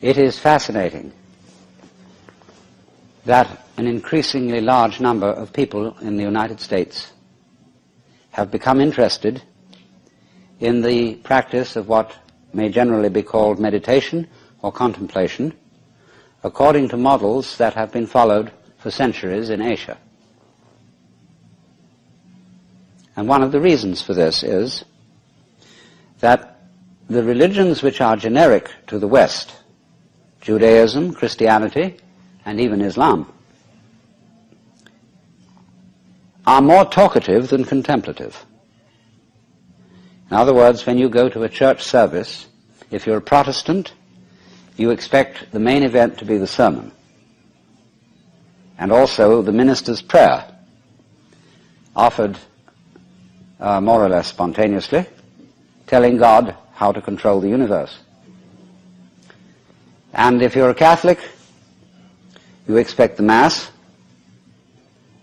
It is fascinating that an increasingly large number of people in the United States have become interested in the practice of what may generally be called meditation or contemplation, according to models that have been followed for centuries in Asia. And one of the reasons for this is that the religions which are generic to the West, Judaism, Christianity, and even Islam, are more talkative than contemplative. In other words, when you go to a church service, if you're a Protestant, you expect the main event to be the sermon, and also the minister's prayer, offered more or less spontaneously, telling God how to control the universe. And if you're a Catholic, you expect the Mass,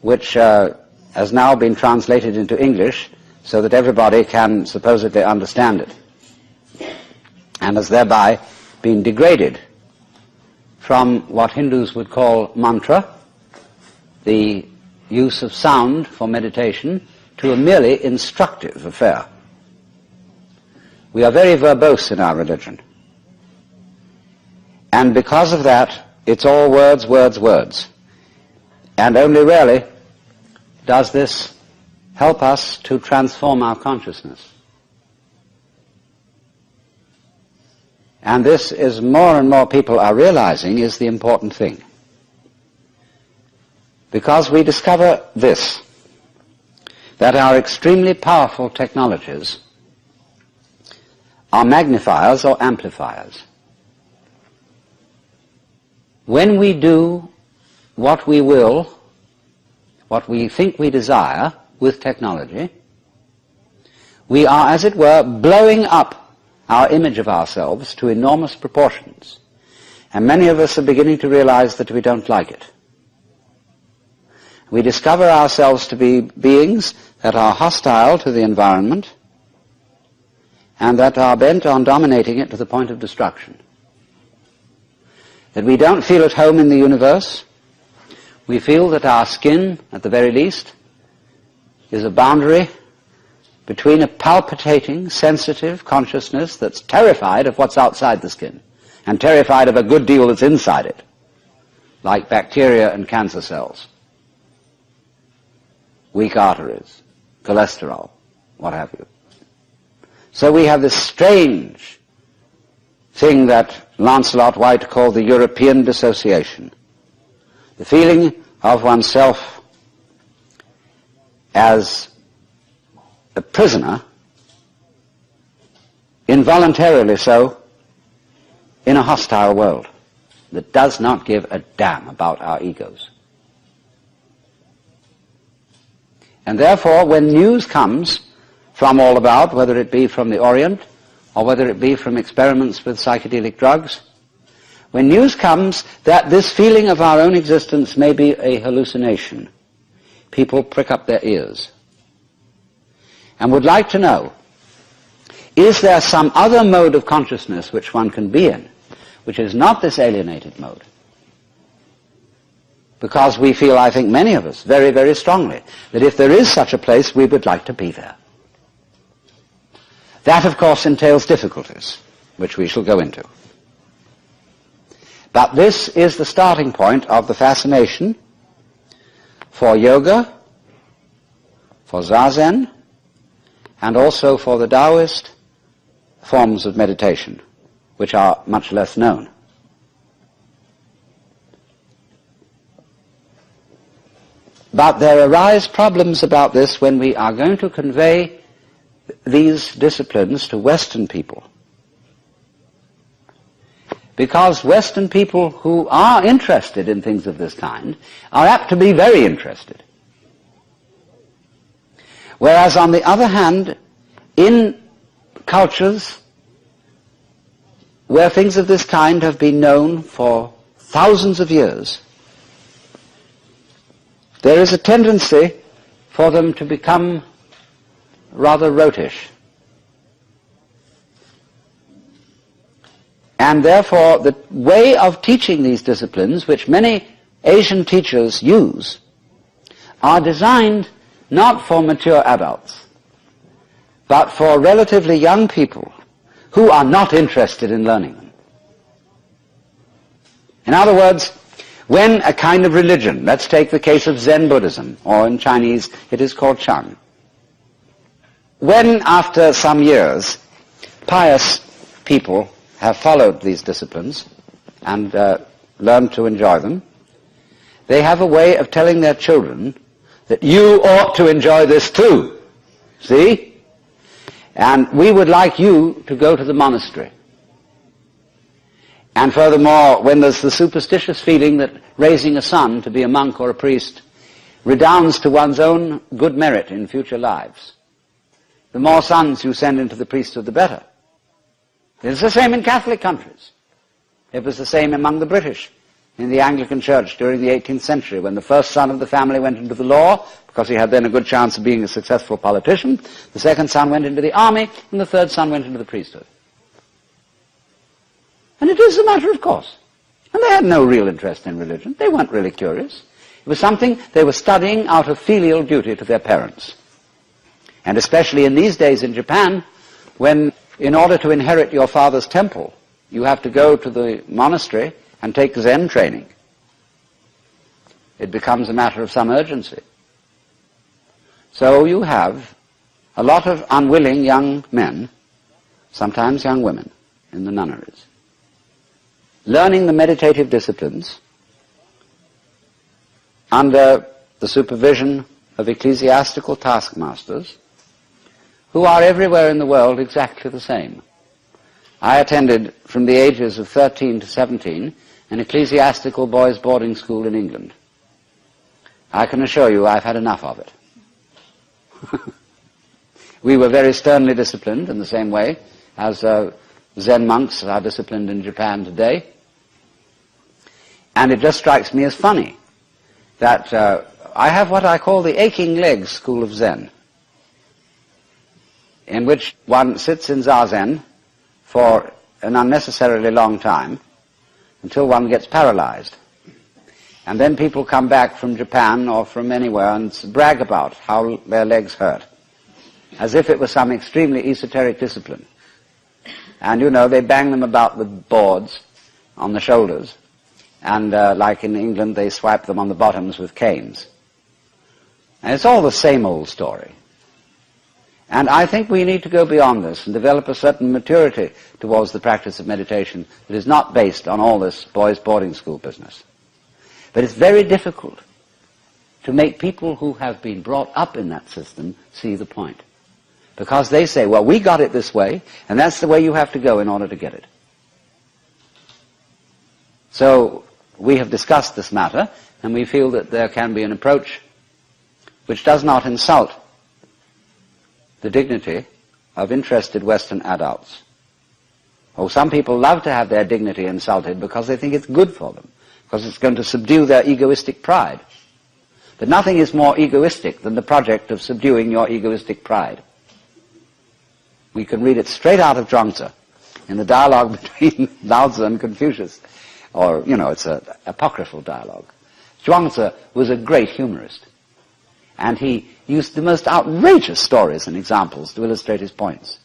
which has now been translated into English so that everybody can supposedly understand it, and has thereby been degraded from what Hindus would call mantra, the use of sound for meditation, to a merely instructive affair. We are very verbose in our religion. And because of that, it's all words, words, words. And only rarely does this help us to transform our consciousness. And this is more and more people are realizing is the important thing. Because we discover this, that our extremely powerful technologies are magnifiers or amplifiers. When we do what we will, what we think we desire with technology, we are, as it were, blowing up our image of ourselves to enormous proportions. And many of us are beginning to realize that we don't like it. We discover ourselves to be beings that are hostile to the environment and that are bent on dominating it to the point of destruction. That we don't feel at home in the universe. We feel that our skin, at the very least, is a boundary between a palpitating, sensitive consciousness that's terrified of what's outside the skin and terrified of a good deal that's inside it, like bacteria and cancer cells, weak arteries, cholesterol, what have you. So we have this strange thing that Lancelot White called the European dissociation, the feeling of oneself as a prisoner, involuntarily so, in a hostile world that does not give a damn about our egos. And therefore, when news comes from all about, whether it be from the Orient or whether it be from experiments with psychedelic drugs, when news comes that this feeling of our own existence may be a hallucination, people prick up their ears and would like to know, is there some other mode of consciousness which one can be in, which is not this alienated mode? Because we feel, I think many of us, very, very strongly, that if there is such a place, we would like to be there. That, of course, entails difficulties, which we shall go into. But this is the starting point of the fascination for yoga, for zazen, and also for the Taoist forms of meditation, which are much less known. But there arise problems about this when we are going to convey these disciplines to Western people. Because Western people who are interested in things of this kind are apt to be very interested. Whereas on the other hand, in cultures where things of this kind have been known for thousands of years, there is a tendency for them to become rather rotish. And therefore, the way of teaching these disciplines, which many Asian teachers use, are designed not for mature adults, but for relatively young people who are not interested in learning them. In other words, when a kind of religion, let's take the case of Zen Buddhism, or in Chinese it is called Chang, when after some years pious people have followed these disciplines and learned to enjoy them, they have a way of telling their children that you ought to enjoy this too. See? And we would like you to go to the monastery. And furthermore, when there's the superstitious feeling that raising a son to be a monk or a priest redounds to one's own good merit in future lives, the more sons you send into the priesthood, the better. It's the same in Catholic countries. It was the same among the British in the Anglican Church during the 18th century, when the first son of the family went into the law, because he had then a good chance of being a successful politician. The second son went into the army, and the third son went into the priesthood. And it is a matter of course. And they had no real interest in religion. They weren't really curious. It was something they were studying out of filial duty to their parents. And especially in these days in Japan, when in order to inherit your father's temple, you have to go to the monastery and take Zen training. It becomes a matter of some urgency. So you have a lot of unwilling young men, sometimes young women, in the nunneries, learning the meditative disciplines under the supervision of ecclesiastical taskmasters who are everywhere in the world exactly the same. I attended, from the ages of 13 to 17, an ecclesiastical boys' boarding school in England. I can assure you I've had enough of it. We were very sternly disciplined in the same way as Zen monks are disciplined in Japan today. And it just strikes me as funny that I have what I call the aching legs school of Zen, in which one sits in zazen for an unnecessarily long time until one gets paralyzed. And then people come back from Japan or from anywhere and brag about how their legs hurt, as if it was some extremely esoteric discipline. And, you know, they bang them about with boards on the shoulders, and like in England, they swipe them on the bottoms with canes. And it's all the same old story. And I think we need to go beyond this and develop a certain maturity towards the practice of meditation that is not based on all this boys' boarding school business. But it's very difficult to make people who have been brought up in that system see the point. Because they say, well, we got it this way, and that's the way you have to go in order to get it. So we have discussed this matter, and we feel that there can be an approach which does not insult the dignity of interested Western adults. Oh, some people love to have their dignity insulted because they think it's good for them, because it's going to subdue their egoistic pride. But nothing is more egoistic than the project of subduing your egoistic pride. We can read it straight out of Zhuangzi in the dialogue between Lao Tzu and Confucius. Or, you know, it's an apocryphal dialogue. Zhuangzi was a great humorist, and he used the most outrageous stories and examples to illustrate his points.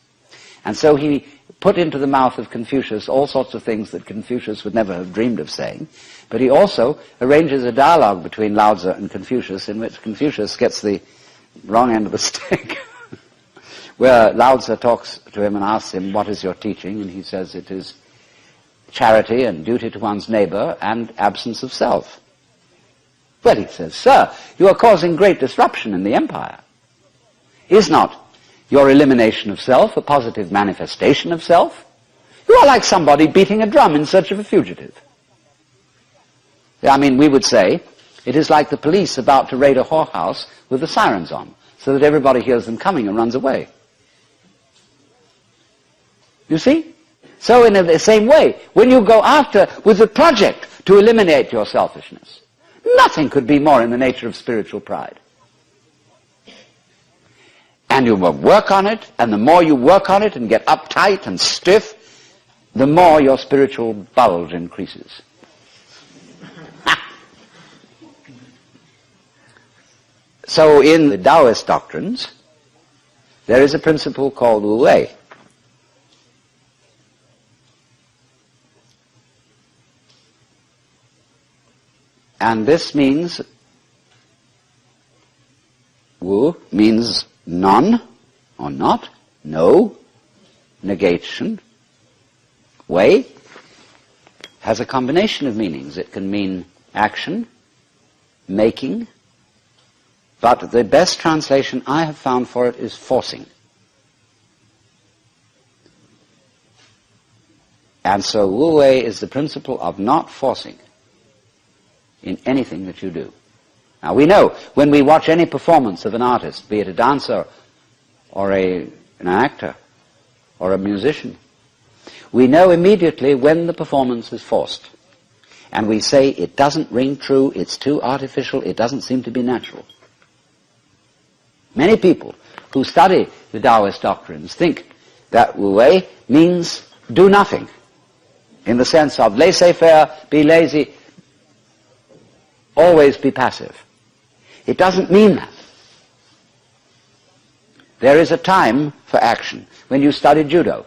And so he put into the mouth of Confucius all sorts of things that Confucius would never have dreamed of saying, but he also arranges a dialogue between Lao Tzu and Confucius in which Confucius gets the wrong end of the stick, where Lao Tzu talks to him and asks him, what is your teaching? And he says it is charity and duty to one's neighbor and absence of self. Well, he says, sir, you are causing great disruption in the empire. Is not your elimination of self a positive manifestation of self? You are like somebody beating a drum in search of a fugitive. I mean, we would say, it is like the police about to raid a whorehouse with the sirens on, so that everybody hears them coming and runs away. You see? So in the same way, when you go after with a project to eliminate your selfishness, nothing could be more in the nature of spiritual pride. And you will work on it, and the more you work on it and get uptight and stiff, the more your spiritual bulge increases. So in the Taoist doctrines, there is a principle called Wu Wei. And this means, Wu means none or not, no, negation. Wei has a combination of meanings. It can mean action, making, but the best translation I have found for it is forcing. And so Wu Wei is the principle of not forcing in anything that you do. Now we know when we watch any performance of an artist, be it a dancer or an actor or a musician, we know immediately when the performance is forced. And we say it doesn't ring true, it's too artificial, it doesn't seem to be natural. Many people who study the Taoist doctrines think that Wu Wei means do nothing, in the sense of laissez-faire, be lazy, always be passive. It doesn't mean that. There is a time for action. When you study judo,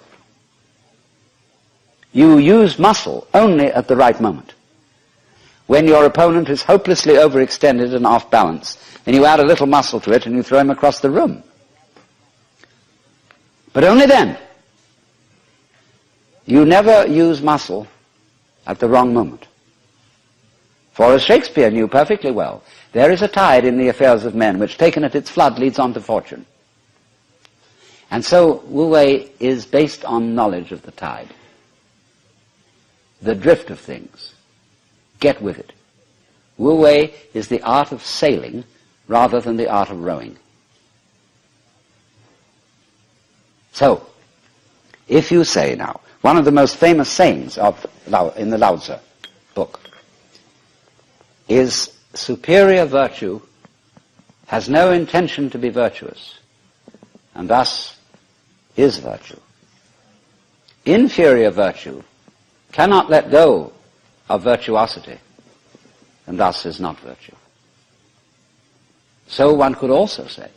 you use muscle only at the right moment. When your opponent is hopelessly overextended and off balance, then you add a little muscle to it and you throw him across the room. But only then. You never use muscle at the wrong moment. For as Shakespeare knew perfectly well, there is a tide in the affairs of men which, taken at its flood, leads on to fortune. And so Wu Wei is based on knowledge of the tide, the drift of things. Get with it. Wu Wei is the art of sailing rather than the art of rowing. So, if you say now, one of the most famous sayings in the Lao Tzu book is, superior virtue has no intention to be virtuous, and thus is virtue. Inferior virtue cannot let go of virtuosity, and thus is not virtue. So one could also say,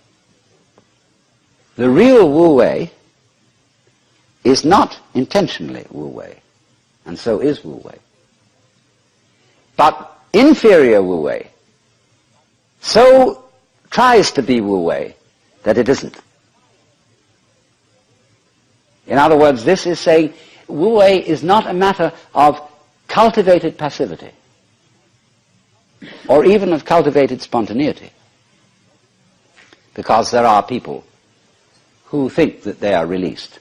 the real Wu Wei is not intentionally Wu Wei, and so is Wu Wei. But inferior Wu Wei so tries to be Wu Wei that it isn't. In other words, this is saying Wu Wei is not a matter of cultivated passivity or even of cultivated spontaneity, because there are people who think that they are released,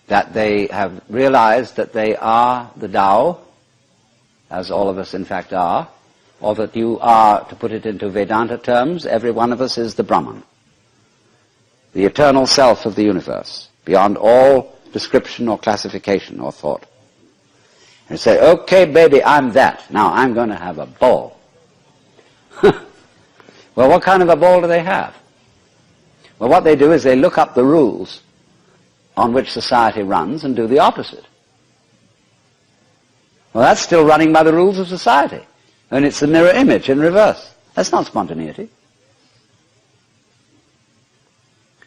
that they have realized that they are the Tao, as all of us in fact are, or that you are, to put it into Vedanta terms, every one of us is the Brahman, the eternal self of the universe, beyond all description or classification or thought. And say, okay, baby, I'm that. Now I'm going to have a ball. Well, what kind of a ball do they have? Well, what they do is they look up the rules on which society runs and do the opposite. Well, that's still running by the rules of society. And it's the mirror image in reverse. That's not spontaneity.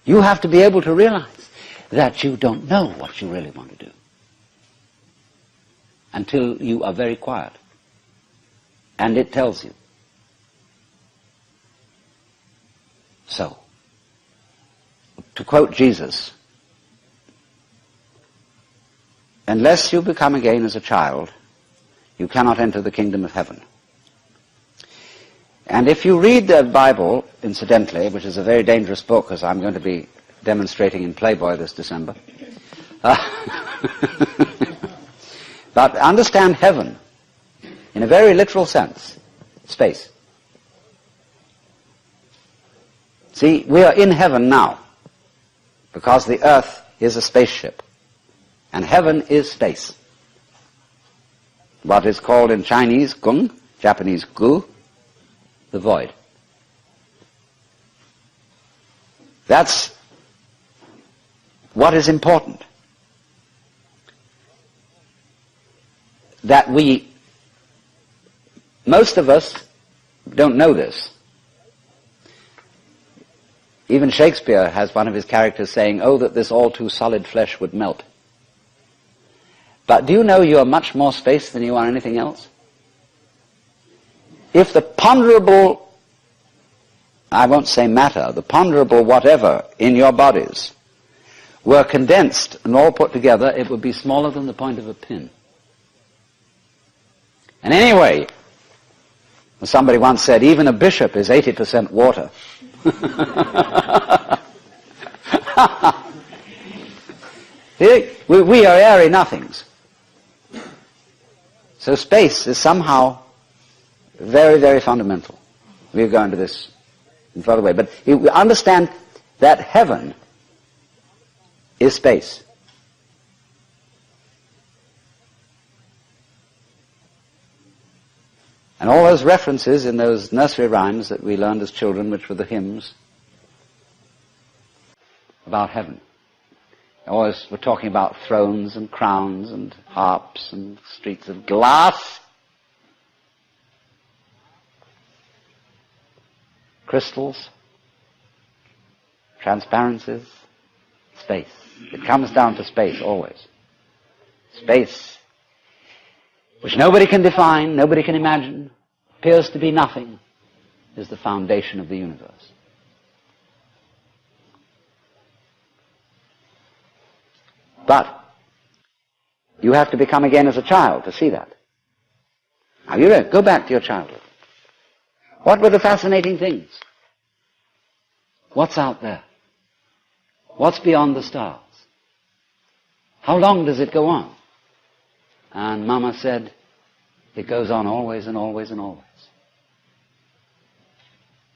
You have to be able to realize that you don't know what you really want to do until you are very quiet. And it tells you. So, to quote Jesus, unless you become again as a child, you cannot enter the kingdom of heaven. And if you read the Bible, incidentally, which is a very dangerous book, as I'm going to be demonstrating in Playboy this December, but understand heaven in a very literal sense, space. See, we are in heaven now, because the earth is a spaceship, and heaven is space. What is called in Chinese gung, Japanese gu, the void. That's what is important. that most of us don't know this. Even Shakespeare has one of his characters saying, "Oh, that this all too solid flesh would melt." But do you know you are much more space than you are anything else? If the ponderable, I won't say matter, the ponderable whatever in your bodies were condensed and all put together, it would be smaller than the point of a pin. And anyway, as somebody once said, even a bishop is 80% water. We are airy nothings. So space is somehow very, very fundamental. We'll go into this in further way. But we understand that heaven is space. And all those references in those nursery rhymes that we learned as children, which were the hymns about heaven. Always we're talking about thrones and crowns and harps and streets of glass, crystals, transparencies, space. It comes down to space always. Space, which nobody can define, nobody can imagine, appears to be nothing, is the foundation of the universe. But you have to become again as a child to see that. Now you go back to your childhood. What were the fascinating things? What's out there? What's beyond the stars? How long does it go on? And Mama said, it goes on always and always and always.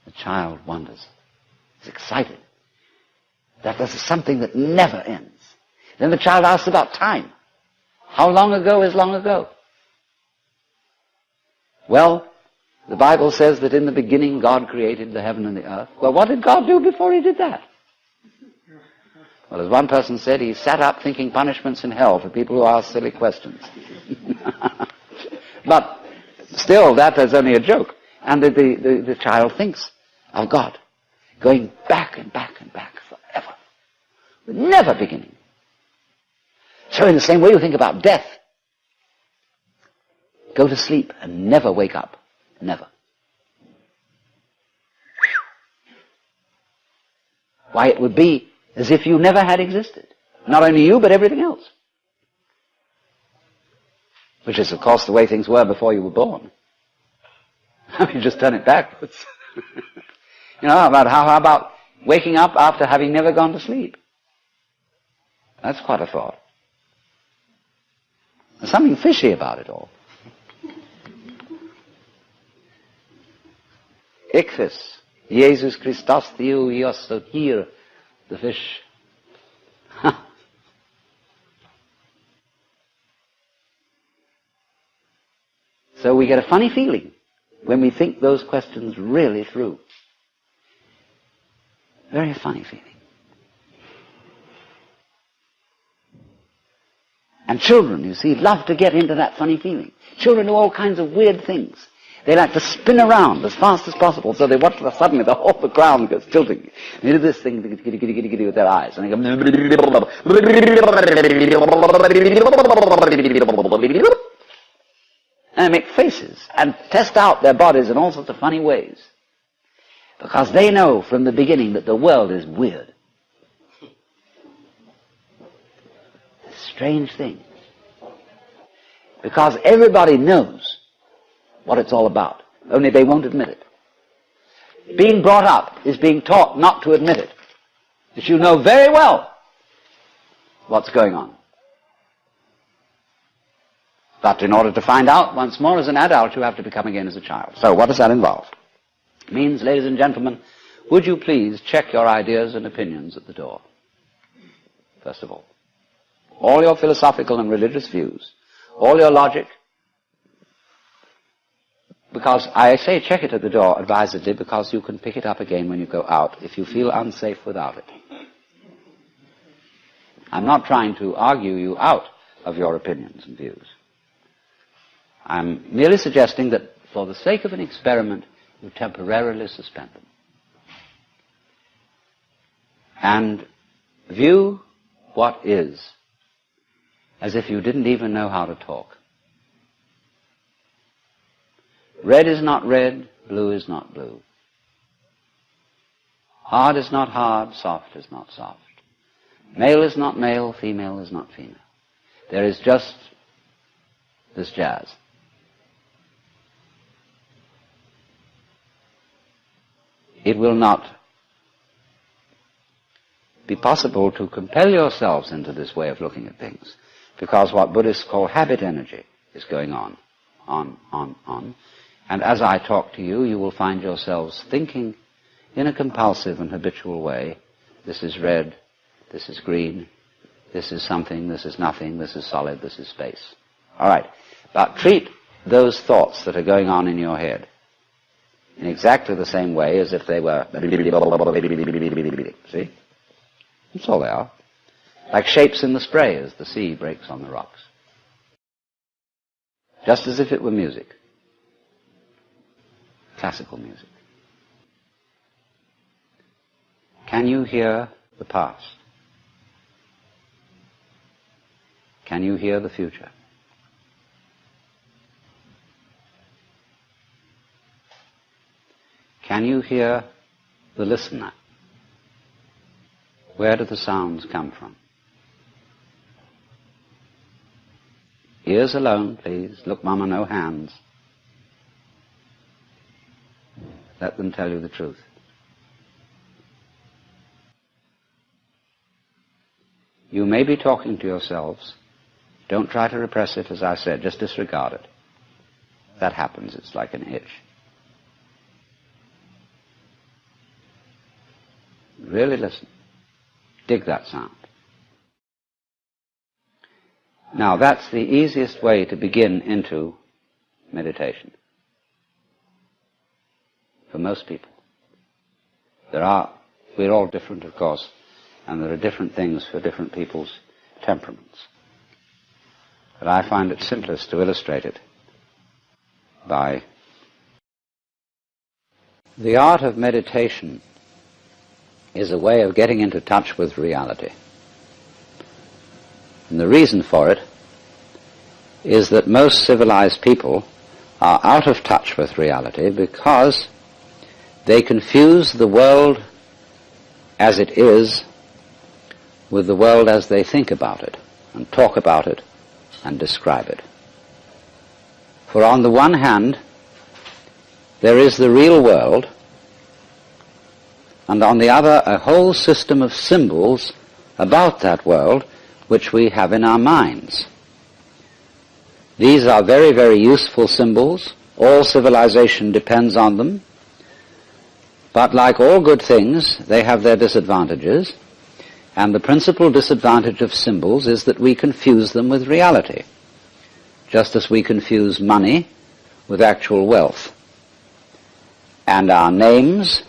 The child wonders. He's excited. That this is something that never ends. Then the child asks about time. How long ago is long ago? Well, the Bible says that in the beginning God created the heaven and the earth. Well, what did God do before he did that? Well, as one person said, he sat up thinking punishments in hell for people who ask silly questions. But still, that is only a joke. And the child thinks of God going back and back and back forever, with never beginning. So in the same way you think about death. Go to sleep and never wake up. Never. Why, it would be as if you never had existed. Not only you, but everything else. Which is, of course, the way things were before you were born. I mean, just turn it backwards. How about waking up after having never gone to sleep? That's quite a thought. There's something fishy about it all. Ichthys, Jesus Christus Theou Ios, so here, the fish. So we get a funny feeling when we think those questions really through. Very funny feeling. And children, you see, love to get into that funny feeling. Children do all kinds of weird things. They like to spin around as fast as possible, so they watch suddenly the whole ground goes tilting. They do this thing with their eyes, and they go, and they make faces and test out their bodies in all sorts of funny ways, because they know from the beginning that the world is weird. A strange thing, because everybody knows what it's all about, only they won't admit it. Being brought up is being taught not to admit it, that you know very well what's going on. But in order to find out once more as an adult, you have to become again as a child. So what does that involve? It means, ladies and gentlemen, would you please check your ideas and opinions at the door, first of all. All your philosophical and religious views, all your logic, because I say check it at the door advisedly, because you can pick it up again when you go out if you feel unsafe without it. I'm not trying to argue you out of your opinions and views. I'm merely suggesting that for the sake of an experiment, you temporarily suspend them. And view what is as if you didn't even know how to talk. Red is not red, blue is not blue. Hard is not hard, soft is not soft. Male is not male, female is not female. There is just this jazz. It will not be possible to compel yourselves into this way of looking at things, because what Buddhists call habit energy is going on. And as I talk to you, you will find yourselves thinking in a compulsive and habitual way, this is red, this is green, this is something, this is nothing, this is solid, this is space. All right, but treat those thoughts that are going on in your head in exactly the same way as if they were, see? That's all they are. Like shapes in the spray as the sea breaks on the rocks. Just as if it were music. Classical music. Can you hear the past? Can you hear the future? Can you hear the listener? Where do the sounds come from? Ears alone, please. Look, Mama, no hands. Let them tell you the truth. You may be talking to yourselves. Don't try to repress it, as I said. Just disregard it. That happens. It's like an itch. Really listen. Dig that sound. Now, that's the easiest way to begin into meditation. For most people. We're all different, of course, and there are different things for different people's temperaments. But I find it simplest to illustrate it by the art of meditation is a way of getting into touch with reality. And the reason for it is that most civilized people are out of touch with reality because they confuse the world as it is with the world as they think about it and talk about it and describe it. For on the one hand, there is the real world, and on the other, a whole system of symbols about that world which we have in our minds. These are very, very useful symbols. All civilization depends on them. But like all good things, they have their disadvantages. And the principal disadvantage of symbols is that we confuse them with reality, just as we confuse money with actual wealth. And our names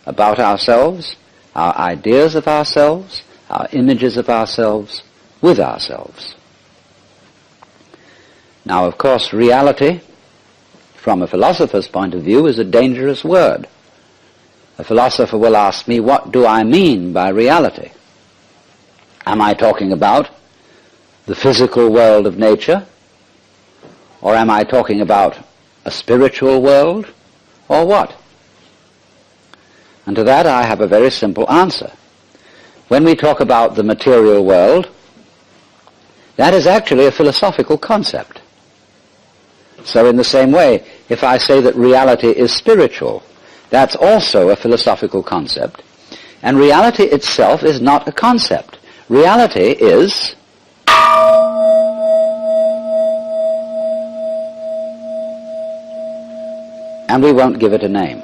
about ourselves, our ideas of ourselves, our images of ourselves with ourselves. Now, of course, reality, from a philosopher's point of view, is a dangerous word. A philosopher will ask me, what do I mean by reality? Am I talking about the physical world of nature? Or am I talking about a spiritual world? Or what? And to that I have a very simple answer. When we talk about the material world, that is actually a philosophical concept. So in the same way, if I say that reality is spiritual, that's also a philosophical concept. And reality itself is not a concept. Reality is and we won't give it a name.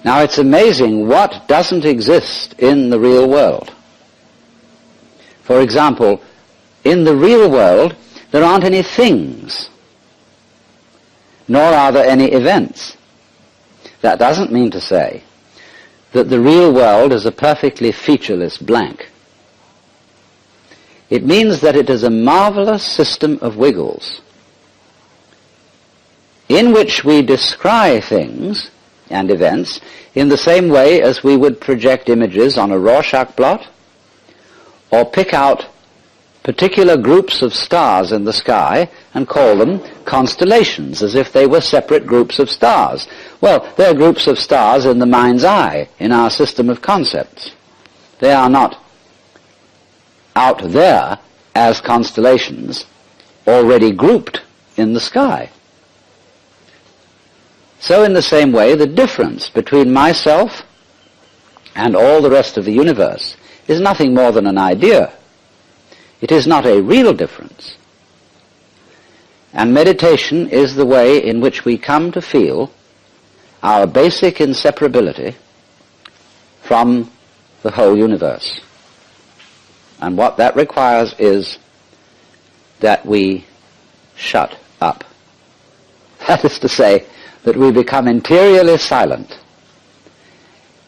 Now it's amazing what doesn't exist in the real world. For example, in the real world, there aren't any things, nor are there any events. That doesn't mean to say that the real world is a perfectly featureless blank. It means that it is a marvelous system of wiggles in which we descry things and events in the same way as we would project images on a Rorschach blot or pick out particular groups of stars in the sky and call them constellations, as if they were separate groups of stars. Well, they're groups of stars in the mind's eye, in our system of concepts. They are not out there as constellations already grouped in the sky. So in the same way, the difference between myself and all the rest of the universe is nothing more than an idea. It is not a real difference. And meditation is the way in which we come to feel our basic inseparability from the whole universe. And what that requires is that we shut up. That is to say, that we become interiorly silent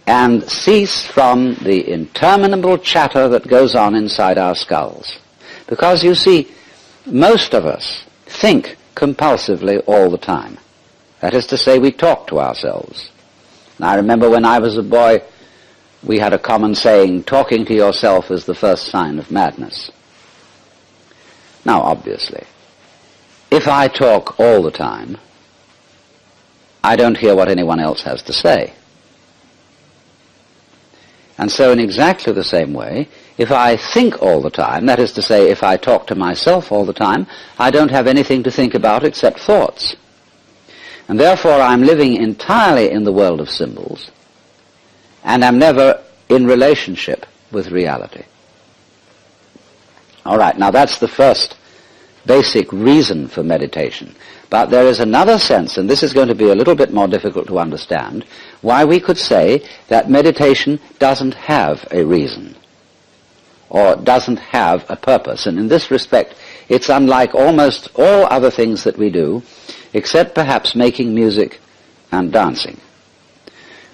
and cease from the interminable chatter that goes on inside our skulls. Because, you see, most of us think compulsively all the time. That is to say, we talk to ourselves. And I remember when I was a boy, we had a common saying, talking to yourself is the first sign of madness. Now, obviously, if I talk all the time, I don't hear what anyone else has to say. And so in exactly the same way, if I think all the time, that is to say, if I talk to myself all the time, I don't have anything to think about except thoughts. And therefore I'm living entirely in the world of symbols, and I'm never in relationship with reality. All right, now that's the first basic reason for meditation. But there is another sense, and this is going to be a little bit more difficult to understand, why we could say that meditation doesn't have a reason, or doesn't have a purpose. And in this respect, it's unlike almost all other things that we do, except perhaps making music and dancing.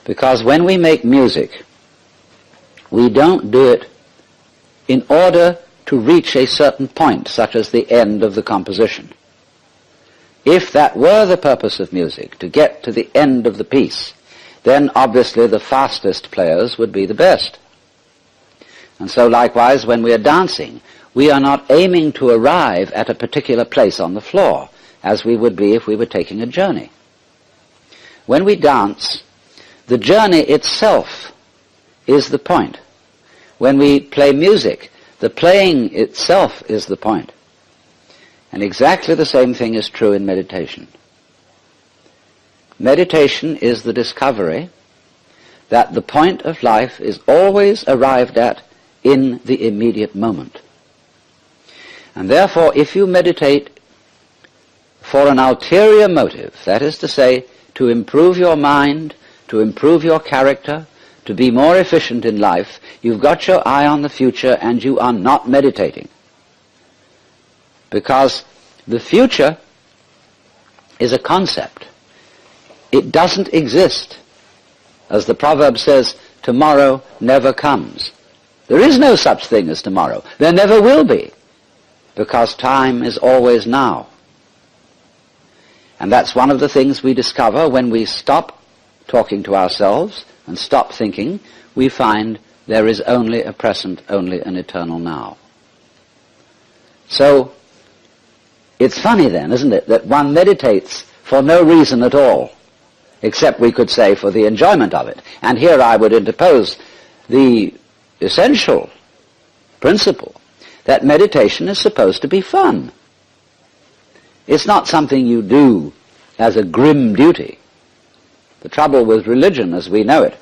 Because when we make music, we don't do it in order to reach a certain point, such as the end of the composition. If that were the purpose of music, to get to the end of the piece, then obviously the fastest players would be the best. And so likewise, when we are dancing, we are not aiming to arrive at a particular place on the floor, as we would be if we were taking a journey. When we dance, the journey itself is the point. When we play music, the playing itself is the point. And exactly the same thing is true in meditation. Meditation is the discovery that the point of life is always arrived at in the immediate moment. And therefore, if you meditate for an ulterior motive, that is to say, to improve your mind, to improve your character, to be more efficient in life, you've got your eye on the future and you are not meditating. Because the future is a concept. It doesn't exist. As the proverb says, tomorrow never comes. There is no such thing as tomorrow. There never will be. Because time is always now. And that's one of the things we discover when we stop talking to ourselves and stop thinking. We find there is only a present, only an eternal now. So, it's funny then, isn't it, that one meditates for no reason at all, except we could say for the enjoyment of it. And here I would interpose the essential principle that meditation is supposed to be fun. It's not something you do as a grim duty. The trouble with religion, as we know it,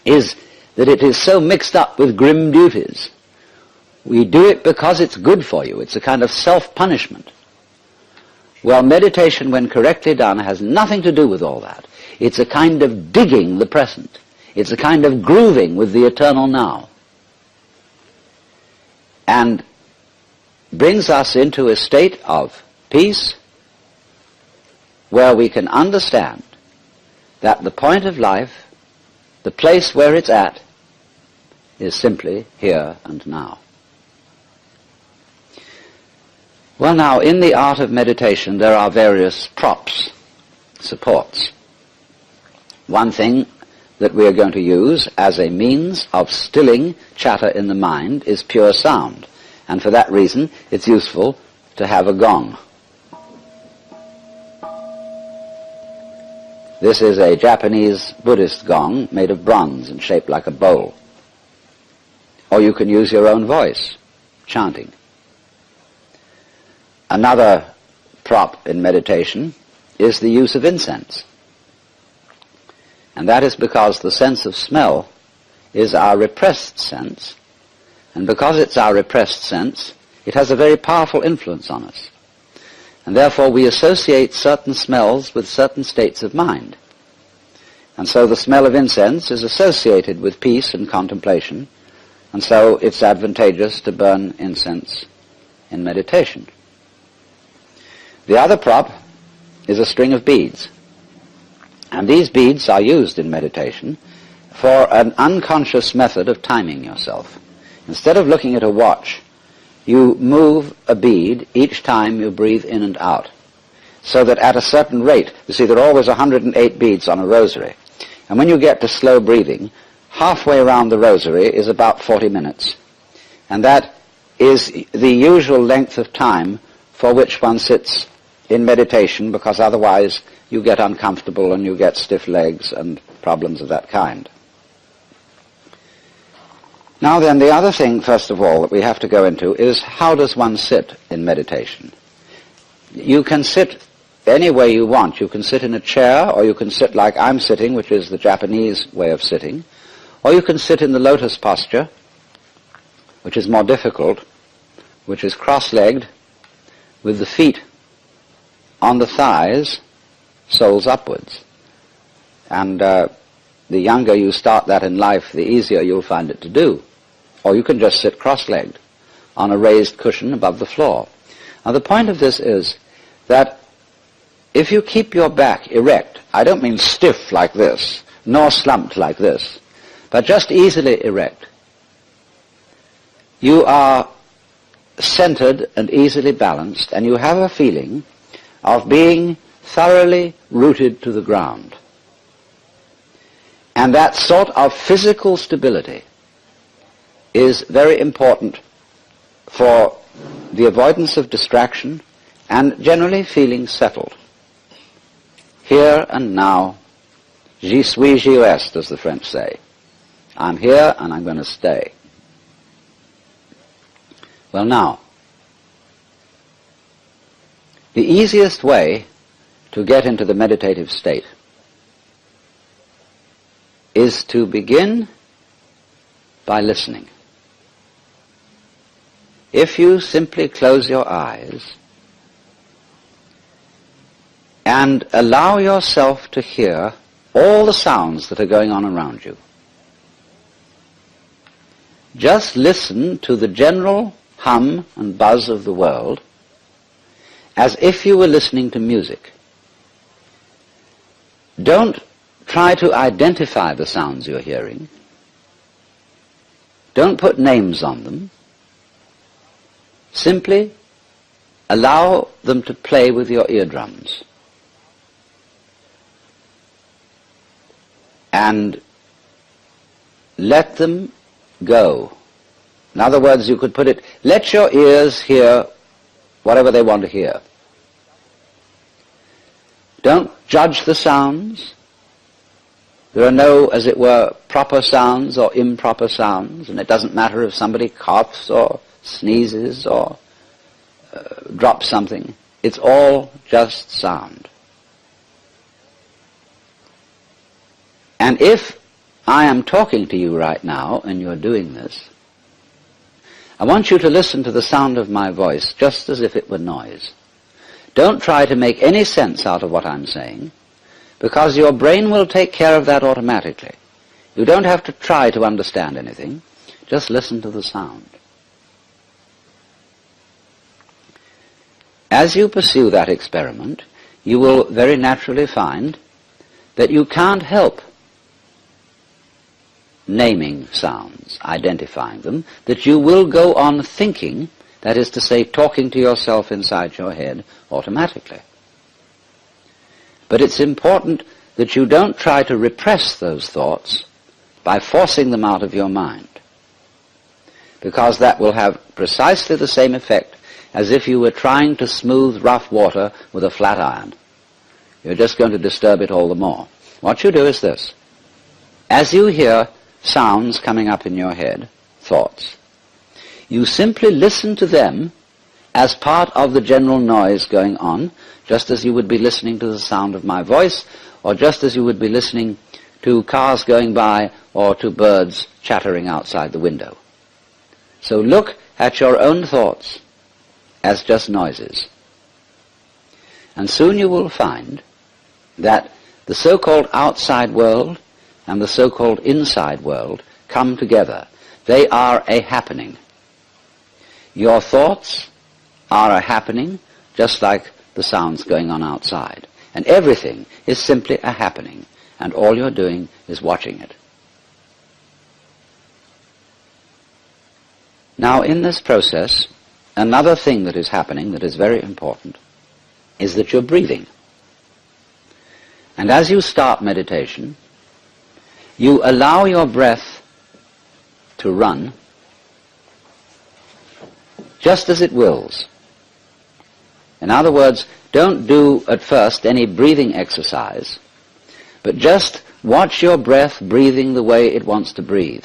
is that it is so mixed up with grim duties. We do it because it's good for you. It's a kind of self-punishment. Well, meditation, when correctly done, has nothing to do with all that. It's a kind of digging the present. It's a kind of grooving with the eternal now. And brings us into a state of peace where we can understand that the point of life, the place where it's at, is simply here and now. Well, now, in the art of meditation, there are various props, supports. One thing that we are going to use as a means of stilling chatter in the mind is pure sound. And for that reason, it's useful to have a gong. This is a Japanese Buddhist gong made of bronze and shaped like a bowl. Or you can use your own voice, chanting. Another prop in meditation is the use of incense. And that is because the sense of smell is our repressed sense. And because it's our repressed sense, it has a very powerful influence on us. And therefore we associate certain smells with certain states of mind. And so the smell of incense is associated with peace and contemplation, and so it's advantageous to burn incense in meditation. The other prop is a string of beads. And these beads are used in meditation for an unconscious method of timing yourself. Instead of looking at a watch, you move a bead each time you breathe in and out, so that at a certain rate, you see there are always 108 beads on a rosary, and when you get to slow breathing, halfway around the rosary is about 40 minutes, and that is the usual length of time for which one sits in meditation, because otherwise you get uncomfortable and you get stiff legs and problems of that kind. Now then, the other thing, first of all, that we have to go into is how does one sit in meditation? You can sit any way you want. You can sit in a chair, or you can sit like I'm sitting, which is the Japanese way of sitting, or you can sit in the lotus posture, which is more difficult, which is cross-legged, with the feet on the thighs, soles upwards. And the younger you start that in life, the easier you'll find it to do. Or you can just sit cross-legged on a raised cushion above the floor. Now the point of this is that if you keep your back erect, I don't mean stiff like this, nor slumped like this, but just easily erect, you are centered and easily balanced, and you have a feeling of being thoroughly rooted to the ground. And that sort of physical stability is very important for the avoidance of distraction and generally feeling settled. Here and now, j'y suis, j'y reste, as the French say. I'm here and I'm going to stay. Well now, the easiest way to get into the meditative state is to begin by listening. If you simply close your eyes and allow yourself to hear all the sounds that are going on around you, just listen to the general hum and buzz of the world as if you were listening to music. Don't try to identify the sounds you're hearing. Don't put names on them. Simply allow them to play with your eardrums. And let them go. In other words, you could put it, let your ears hear whatever they want to hear. Don't judge the sounds. There are no, as it were, proper sounds or improper sounds, and it doesn't matter if somebody coughs or sneezes or drops something. It's all just sound. And if I am talking to you right now and you're doing this, I want you to listen to the sound of my voice just as if it were noise. Don't try to make any sense out of what I'm saying, because your brain will take care of that automatically. You don't have to try to understand anything. Just listen to the sound. As you pursue that experiment, you will very naturally find that you can't help naming sounds, identifying them, that you will go on thinking that is to say, talking to yourself inside your head automatically. But it's important that you don't try to repress those thoughts by forcing them out of your mind, because that will have precisely the same effect as if you were trying to smooth rough water with a flat iron. You're just going to disturb it all the more. What you do is this. As you hear sounds coming up in your head, thoughts, you simply listen to them as part of the general noise going on, just as you would be listening to the sound of my voice, or just as you would be listening to cars going by or to birds chattering outside the window. So look at your own thoughts as just noises. And soon you will find that the so-called outside world and the so-called inside world come together. They are a happening. Your thoughts are a happening, just like the sounds going on outside. And everything is simply a happening, and all you're doing is watching it. Now, in this process, another thing that is happening that is very important is that you're breathing. And as you start meditation, you allow your breath to run just as it wills. In other words, don't do at first any breathing exercise, but just watch your breath breathing the way it wants to breathe.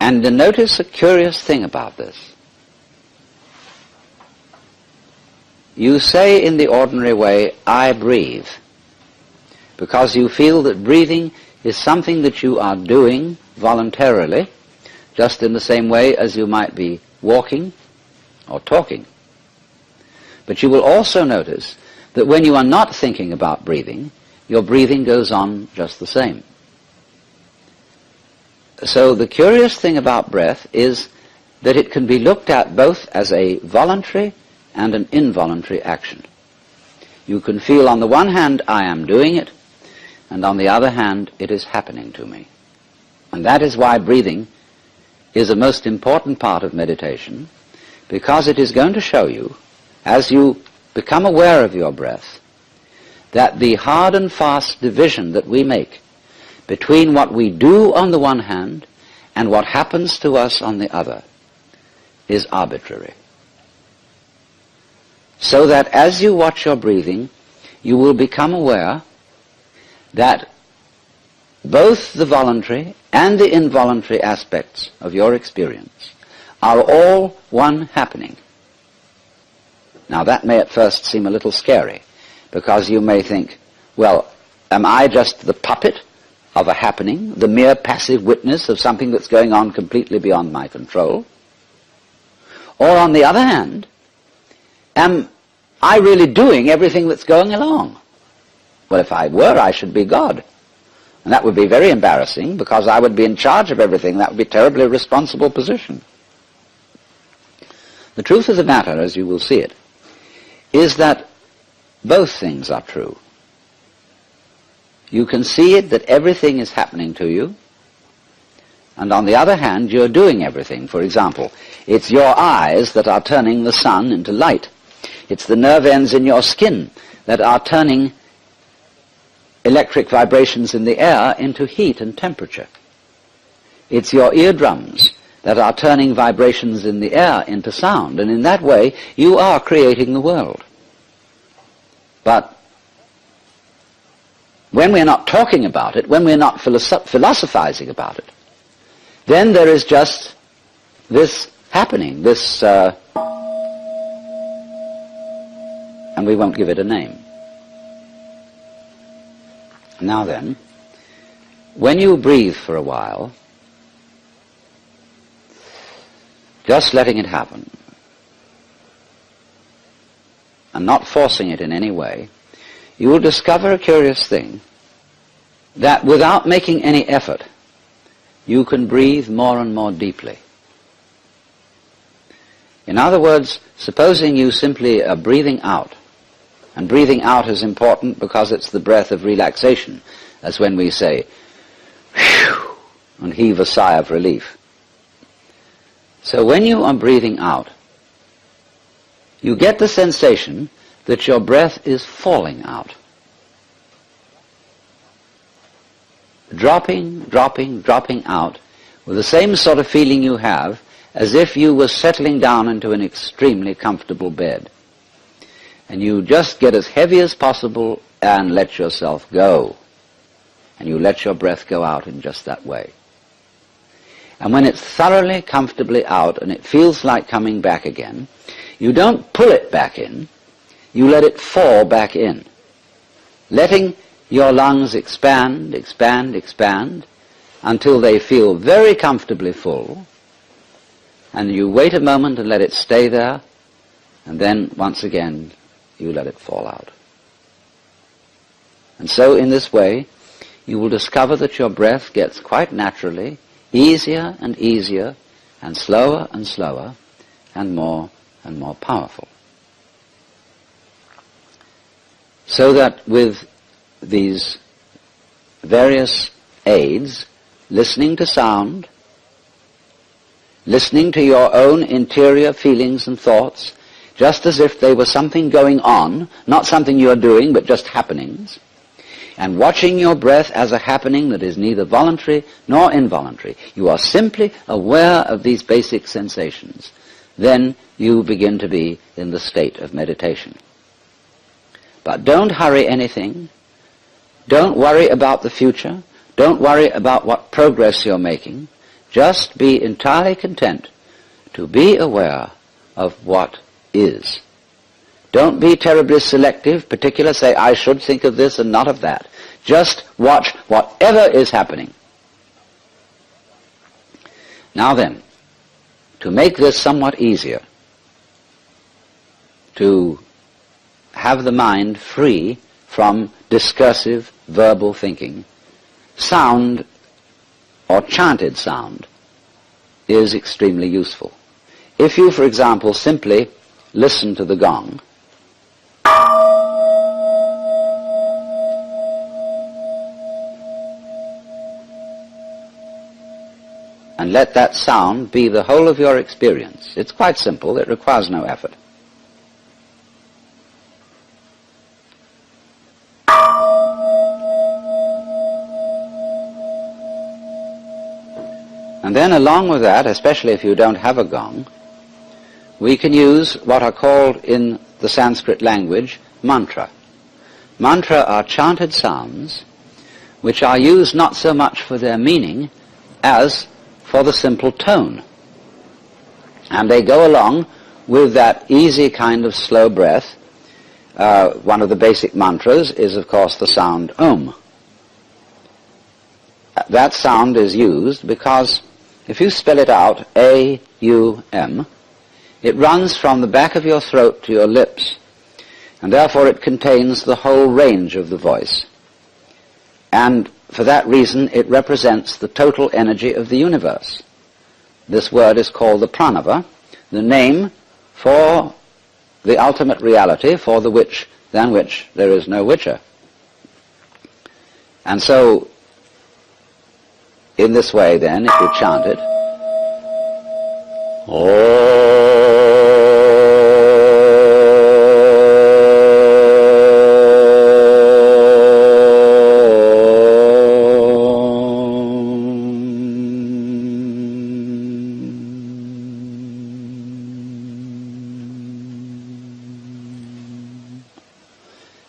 And notice a curious thing about this. You say in the ordinary way, I breathe, because you feel that breathing is something that you are doing voluntarily, just in the same way as you might be walking or talking. But you will also notice that when you are not thinking about breathing, your breathing goes on just the same. So the curious thing about breath is that it can be looked at both as a voluntary and an involuntary action. You can feel on the one hand, I am doing it, and on the other hand, it is happening to me. And that is why breathing is a most important part of meditation, because it is going to show you, as you become aware of your breath, that the hard and fast division that we make between what we do on the one hand and what happens to us on the other is arbitrary. So that as you watch your breathing, you will become aware that both the voluntary and the involuntary aspects of your experience are all one happening. Now that may at first seem a little scary, because you may think, well, am I just the puppet of a happening, the mere passive witness of something that's going on completely beyond my control? Or on the other hand, am I really doing everything that's going along? Well, if I were, I should be God. And that would be very embarrassing, because I would be in charge of everything. That would be a terribly responsible position. The truth of the matter, as you will see it, is that both things are true. You can see it that everything is happening to you, and on the other hand, you're doing everything. For example, it's your eyes that are turning the sun into light. It's the nerve ends in your skin that are turning electric vibrations in the air into heat and temperature. It's your eardrums that are turning vibrations in the air into sound, and in that way you are creating the world. But when we're not talking about it, when we're not philosophizing about it, then there is just this happening, this, and we won't give it a name. Now then, when you breathe for a while, just letting it happen, and not forcing it in any way, you will discover a curious thing, that without making any effort, you can breathe more and more deeply. In other words, supposing you simply are breathing out, and breathing out is important because it's the breath of relaxation, as when we say, whew, and heave a sigh of relief. So when you are breathing out, you get the sensation that your breath is falling out. Dropping, dropping, dropping out with the same sort of feeling you have as if you were settling down into an extremely comfortable bed. And you just get as heavy as possible and let yourself go. And you let your breath go out in just that way. And when it's thoroughly, comfortably out and it feels like coming back again, you don't pull it back in, you let it fall back in, letting your lungs expand, expand, expand, until they feel very comfortably full, and you wait a moment and let it stay there, and then once again you let it fall out. And so in this way you will discover that your breath gets quite naturally easier and easier, and slower and slower, and more powerful. So that with these various aids, listening to sound, listening to your own interior feelings and thoughts, just as if they were something going on, not something you are doing, but just happenings, and watching your breath as a happening that is neither voluntary nor involuntary. You are simply aware of these basic sensations. Then you begin to be in the state of meditation. But don't hurry anything. Don't worry about the future. Don't worry about what progress you're making. Just be entirely content to be aware of what is. Don't be terribly selective, particular, say, I should think of this and not of that. Just watch whatever is happening. Now then, to make this somewhat easier, to have the mind free from discursive verbal thinking, sound or chanted sound is extremely useful. If you, for example, simply listen to the gong, and let that sound be the whole of your experience. It's quite simple. It requires no effort. And then along with that, especially if you don't have a gong, we can use what are called in the Sanskrit language mantra. Mantra are chanted sounds which are used not so much for their meaning as for the simple tone. And they go along with that easy kind of slow breath. One of the basic mantras is, of course, the sound Om. That sound is used because if you spell it out, A-U-M, it runs from the back of your throat to your lips, and therefore it contains the whole range of the voice. And for that reason, it represents the total energy of the universe. This word is called the pranava, the name for the ultimate reality, for the which, than which there is no whicher. And so, in this way then, if you chant it,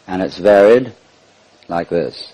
and it's varied like this.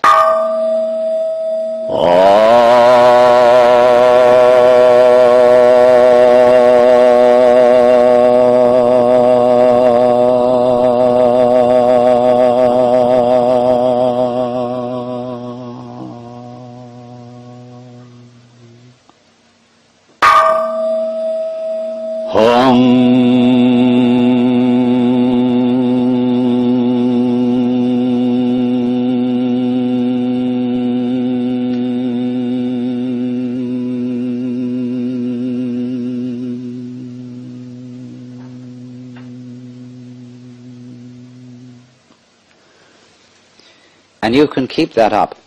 And you can keep that up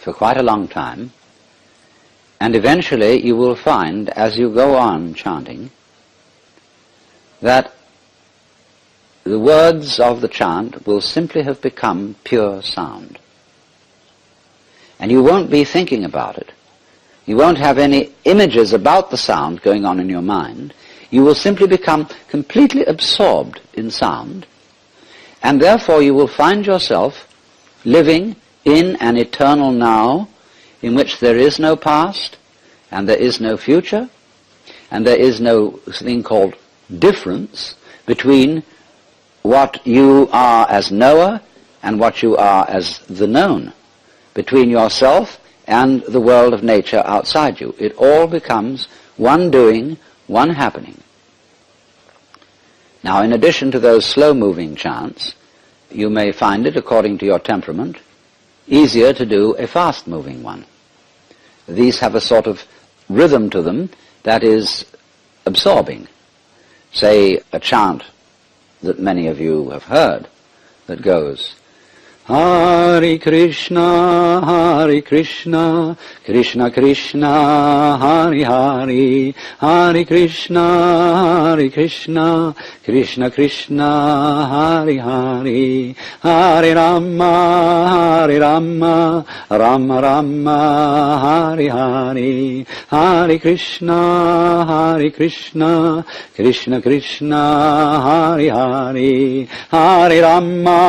for quite a long time, And eventually you will find, as you go on chanting, that the words of the chant will simply have become pure sound. And you won't be thinking about it. You won't have any images about the sound going on in your mind. You will simply become completely absorbed in sound, and therefore you will find yourself living in an eternal now in which there is no past, and there is no future, and there is no thing called difference between what you are as knower and what you are as the known, between yourself and the world of nature outside you. It all becomes one doing, one happening. Now, in addition to those slow-moving chants, you may find it, according to your temperament, easier to do a fast-moving one. These have a sort of rhythm to them that is absorbing. Say, a chant that many of you have heard that goes, Hare Krishna, Hare Krishna, Krishna Krishna, Hare Hare, Hare Krishna, Hare Krishna, Krishna Krishna, Hare Hare, Hare Rama, Hare Rama, Rama Rama, Hare Hare, Hare Krishna, Hare Krishna, Krishna Krishna, Hare Hare, Hare Rama,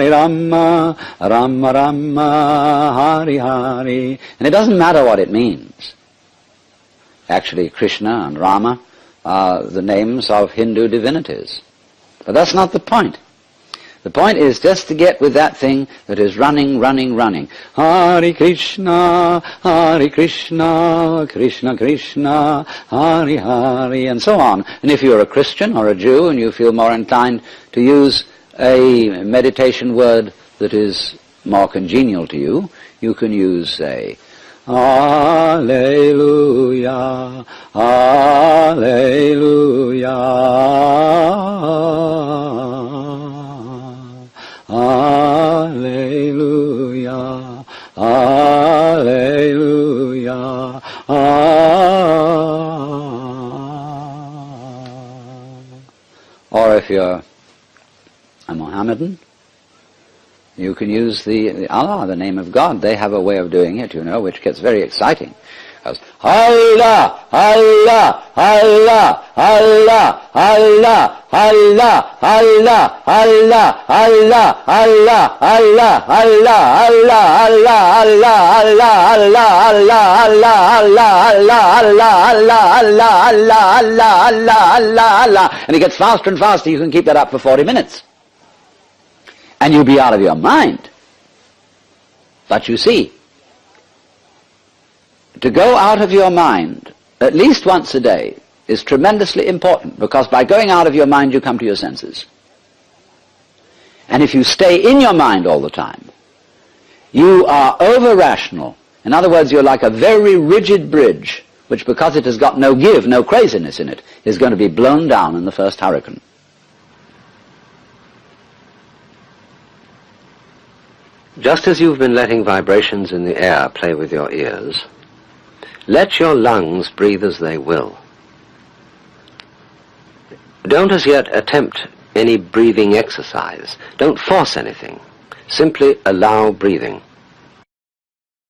Hare Rama, Rama Rama, Hare Hare. And it doesn't matter what it means. Actually, Krishna and Rama are the names of Hindu divinities. But that's not the point. The point is just to get with that thing that is running, running, running. Hare Krishna, Hare Krishna, Krishna Krishna, Hare Hare, and so on. And if you're a Christian or a Jew and you feel more inclined to use a meditation word that is more congenial to you, you can use, say, Alleluia, Alleluia, Alleluia, Alleluia, or if you're a Mohammedan, you can use the Allah, the name of God. They have a way of doing it, you know, which gets very exciting. As Allah, Allah, Allah, Allah, Allah, Allah, Allah, Allah, Allah, Allah, Allah, Allah, Allah, Allah, and it gets faster and faster. You can keep that up for 40 minutes. And you'll be out of your mind. But you see, to go out of your mind at least once a day is tremendously important, because by going out of your mind you come to your senses. And if you stay in your mind all the time, you are over-rational. In other words, you're like a very rigid bridge, which, because it has got no give, no craziness in it, is going to be blown down in the first hurricane. Just as you've been letting vibrations in the air play with your ears, let your lungs breathe as they will. Don't as yet attempt any breathing exercise. Don't force anything. Simply allow breathing.